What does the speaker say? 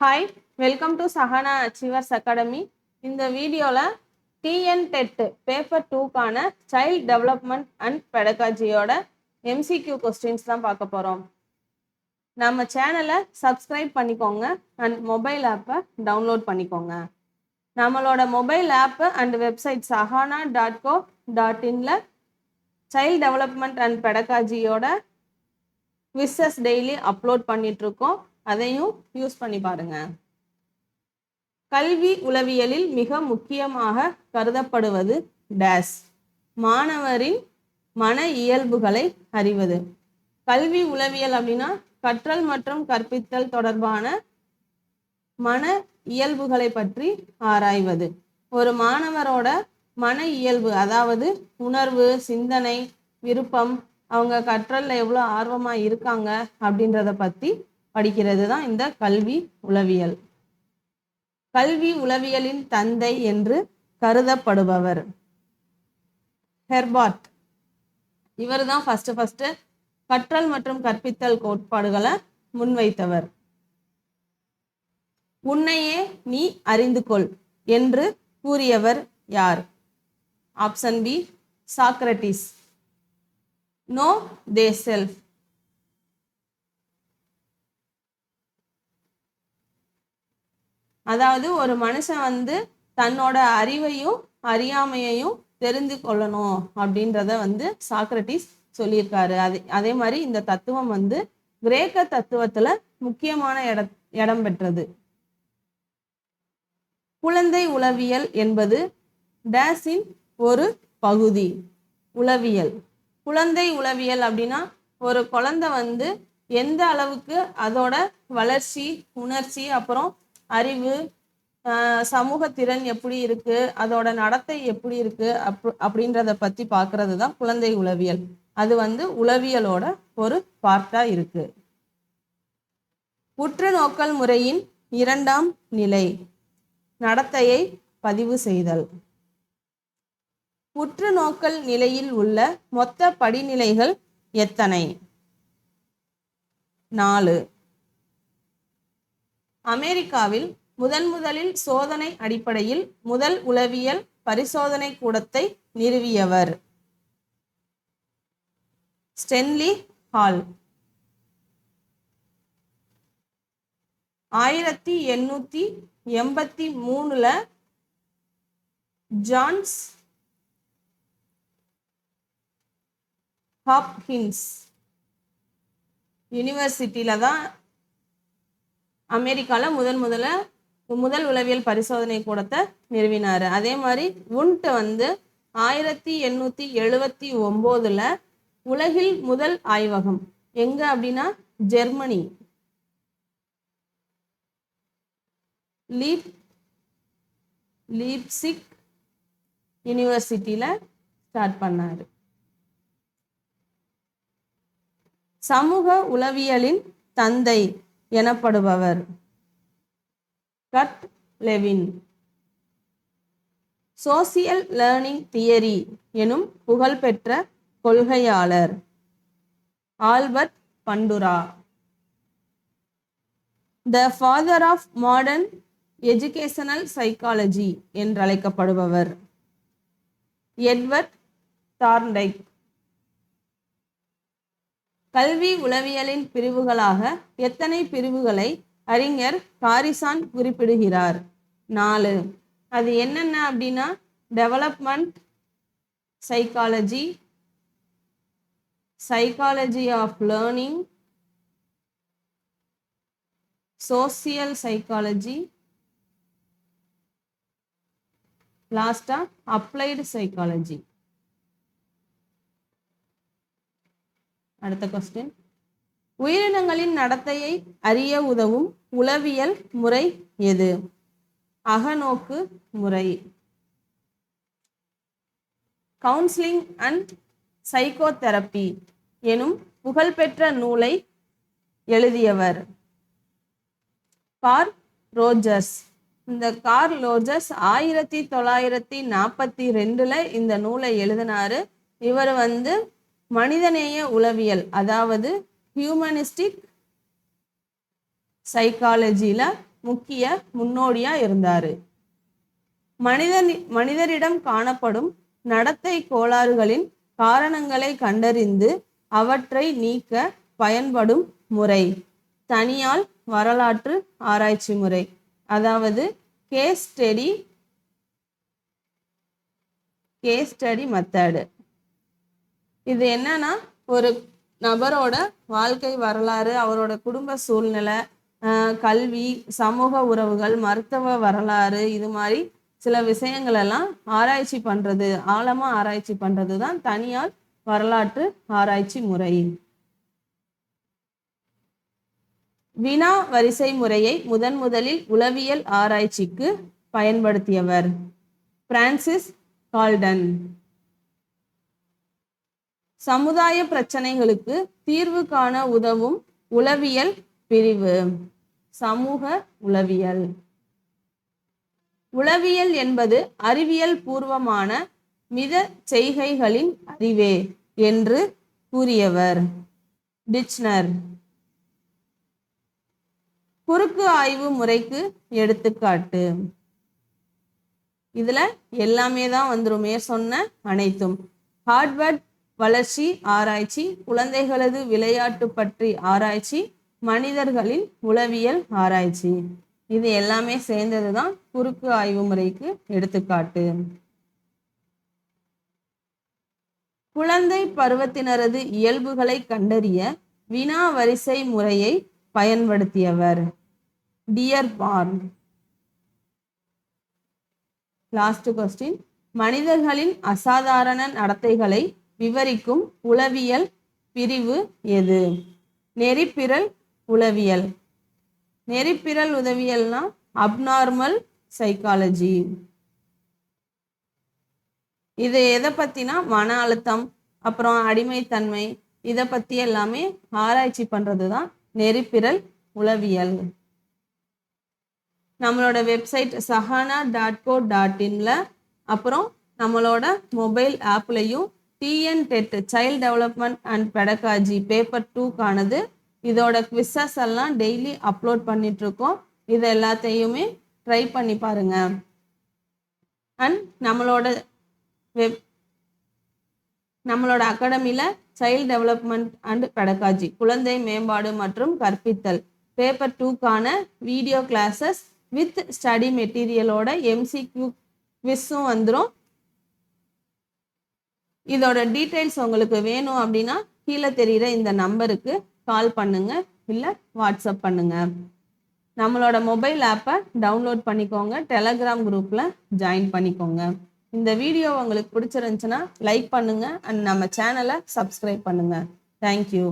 Hi, welcome to Sahana achievers academy. இந்த வீடியோவில் TN TET paper 2க்கான சைல்ட் டெவலப்மெண்ட் அண்ட் பெடகாஜியோட எம்சிக்யூ கொஸ்டின்ஸ் தான் பார்க்க போகிறோம். நம்ம சேனலை சப்ஸ்கிரைப் பண்ணிக்கோங்க அண்ட் மொபைல் ஆப்பை டவுன்லோட் பண்ணிக்கோங்க. நம்மளோட மொபைல் ஆப்பு அண்ட் வெப்சைட் sahana.co.inல சைல்ட் டெவலப்மெண்ட் அண்ட் பெடகாஜியோட குவிஸஸ் டெய்லி அப்லோட் பண்ணிகிட்ருக்கோம். அதையும் யூஸ் பண்ணி பாருங்க. கல்வி உளவியலில் மிக முக்கியமாக கருதப்படுவது டேஸ் மாணவரின் மன இயல்புகளை அறிவது. கல்வி உளவியல் அப்படின்னா கற்றல் மற்றும் கற்பித்தல் தொடர்பான மன இயல்புகளை பற்றி ஆராய்வது. ஒரு மாணவரோட மன இயல்பு, அதாவது உணர்வு, சிந்தனை, விருப்பம், அவங்க கற்றல்ல எவ்வளோ ஆர்வமாக இருக்காங்க அப்படின்றத பற்றி படிக்கிறது தான் இந்த கல்வி உளவியல். கல்வி உளவியலின் தந்தை என்று கருதப்படுபவர் ஹெர்பர்ட். இவர் தான் ஃபர்ஸ்ட் கற்றல் மற்றும் கற்பித்தல் கோட்பாடுகளை முன்வைத்தவர். உன்னையே நீ அறிந்து கொள் என்று கூறியவர் யார்? Option B, Socrates. Know thyself. அதாவது ஒரு மனுஷன் தன்னோட அறிவையும் அறியாமையையும் தெரிந்து கொள்ளணும் அப்படின்றத சாக்ரட்டிஸ் சொல்லியிருக்காரு. அதே மாதிரி இந்த தத்துவம் கிரேக்க தத்துவத்துல முக்கியமான இடம் பெற்றது. குழந்தை உளவியல் என்பது டேஸின் ஒரு பகுதி. உளவியல், குழந்தை உளவியல் அப்படின்னா ஒரு குழந்தை எந்த அளவுக்கு அதோட வளர்ச்சி, உணர்ச்சி, அப்புறம் அறிவு, சமூக திறன் எப்படி இருக்கு, அதோட நடத்தை எப்படி இருக்கு அப்படின்றத பத்தி பார்க்கறது தான் குழந்தை உளவியல். அது உளவியலோட ஒரு பார்ட்டா இருக்கு. உற்று நோக்கல் முறையின் இரண்டாம் நிலை நடத்தையை பதிவு செய்தல். உற்று நோக்கல் நிலையில் உள்ள மொத்த படிநிலைகள் எத்தனை? 4. அமெரிக்காவில் முதலில் சோதனை அடிப்படையில் முதல் உளவியல் பரிசோதனை கூடத்தை நிறுவியவர் ஸ்டென்லி ஹால். 1883 ஜான்ஸ் ஹாப்கின்ஸ் யூனிவர்சிட்டியில தான் அமெரிக்காவில் முதல் உளவியல் பரிசோதனை கூடத்தை நிறுவினார். அதே மாதிரி உண்ட் 1879 உலகில் முதல் ஆய்வகம் எங்க அப்படின்னா ஜெர்மனி, லீப்சிக் யூனிவர்சிட்டியில ஸ்டார்ட் பண்ணாரு. சமூக உளவியலின் தந்தை எனப்படுபவர் Kurt Lewin. Social learning theory எனும் புகழ்பெற்ற கொள்கையாளர் Albert Bandura. The father of modern educational psychology என்றழைக்கப்படுபவர் எட்வர்ட் தார்ண்டைக். கல்வி உளவியலின் பிரிவுகளாக எத்தனை பிரிவுகளை அறிஞர் காரிசான் குறிப்பிடுகிறார்? 4. அது என்னென்ன அப்படின்னா development psychology, psychology of learning, social psychology, லாஸ்டா அப்ளைடு சைக்காலஜி. அடுத்த கொஸ்டின், உயிரினங்களின் நடத்தையை அறிய உதவும் உளவியல் முறை எது? அகநோக்கு முறை. கவுன்சிலிங் அண்ட் சைக்கோதெரப்பி எனும் புகழ்பெற்ற நூலை எழுதியவர் கார்ல் ரோஜர்ஸ். இந்த கார்ல் ரோஜர்ஸ் 1942 இந்த நூலை எழுதினாரு. இவர் மனிதநேய உளவியல், அதாவது ஹியூமனிஸ்டிக் சைக்காலஜியில் முக்கிய முன்னோடியா இருந்தாரு. மனிதரிடம் காணப்படும் நடத்தை கோளாறுகளின் காரணங்களை கண்டறிந்து அவற்றை நீக்க பயன்படும் முறை தனியால் வரலாற்று ஆராய்ச்சி முறை, அதாவது கேஸ் ஸ்டடி மெத்தடு. இது என்னன்னா, ஒரு நபரோட வாழ்க்கை வரலாறு, அவரோட குடும்ப சூழ்நிலை, கல்வி, சமூக உறவுகள், மருத்துவ வரலாறு, இது மாதிரி சில விஷயங்கள் எல்லாம் ஆராய்ச்சி பண்றது, ஆழமா ஆராய்ச்சி பண்றது தான் தனியார் வரலாற்று ஆராய்ச்சி முறை. வினா வரிசை முறையை முதலில் உளவியல் ஆராய்ச்சிக்கு பயன்படுத்தியவர் பிரான்சிஸ் கால்டன். சமுதாய பிரச்சனைகளுக்கு தீர்வு காண உதவும் உளவியல் பிரிவு சமூக உளவியல். உளவியல் என்பது அறிவியல் பூர்வமான மித செய்கைகளின் அறிவே என்று கூறியவர் டிச்னர். குறுக்கு ஆய்வு முறைக்கு எடுத்துக்காட்டு. இதுல எல்லாமே தான் வந்துருமே சொன்ன அனைத்தும். ஹார்வர்ட் வளர்ச்சி ஆராய்ச்சி, குழந்தைகளது விளையாட்டு பற்றி ஆராய்ச்சி, மனிதர்களின் உளவியல் ஆராய்ச்சி, இது எல்லாமே சேர்ந்தது தான் குறுக்கு ஆய்வு முறைக்கு எடுத்துக்காட்டு. குழந்தை பருவத்தினரது இயல்புகளை கண்டறிய வினா வரிசை முறையை பயன்படுத்தியவர் டியர்பார்ன். Last question. மனிதர்களின் அசாதாரண நடத்தைகளை விவரிக்கும் உளவியல் பிரிவு எது? நெறிப்பிரல் உளவியல். நெறிப்பிரல் உளவியல்னா அப்நார்மல் சைக்காலஜி. இது எதை பத்தினா மன அழுத்தம், அப்புறம் அடிமைத்தன்மை, இதை பத்தி எல்லாமே ஆராய்ச்சி பண்றது தான் நெறிப்பிரல் உளவியல். நம்மளோட வெப்சைட் sahana.co.inல, அப்புறம் நம்மளோட மொபைல் ஆப்லையும் TNTET child development and pedagogy paper 2க்கானது, இதோட குவிசஸ் எல்லாம் டெய்லி அப்லோட் பண்ணிட்டு இருக்கோம். இது எல்லாத்தையுமே ட்ரை பண்ணி பாருங்க. அண்ட் நம்மளோட அகாடமியில சைல்ட் டெவலப்மெண்ட் அண்ட் பெடகாஜி குழந்தை மேம்பாடு மற்றும் கற்பித்தல் பேப்பர் 2க்கான வீடியோ கிளாஸஸ் வித் ஸ்டடி மெட்டீரியலோட MCQ குவிஸும் வந்துடும். இதோட டீட்டெயில்ஸ் உங்களுக்கு வேணும் அப்படின்னா கீழே தெரிகிற இந்த நம்பருக்கு கால் பண்ணுங்க, இல்லை வாட்ஸ்அப் பண்ணுங்க. நம்மளோட மொபைல் ஆப்பை டவுன்லோட் பண்ணிக்கோங்க, டெலகிராம் குரூப்பில் ஜாயின் பண்ணிக்கோங்க. இந்த வீடியோ உங்களுக்கு பிடிச்சிருந்துச்சுன்னா லைக் பண்ணுங்க அண்ட் நம்ம சேனலை சப்ஸ்கிரைப் பண்ணுங்க. தேங்க்யூ.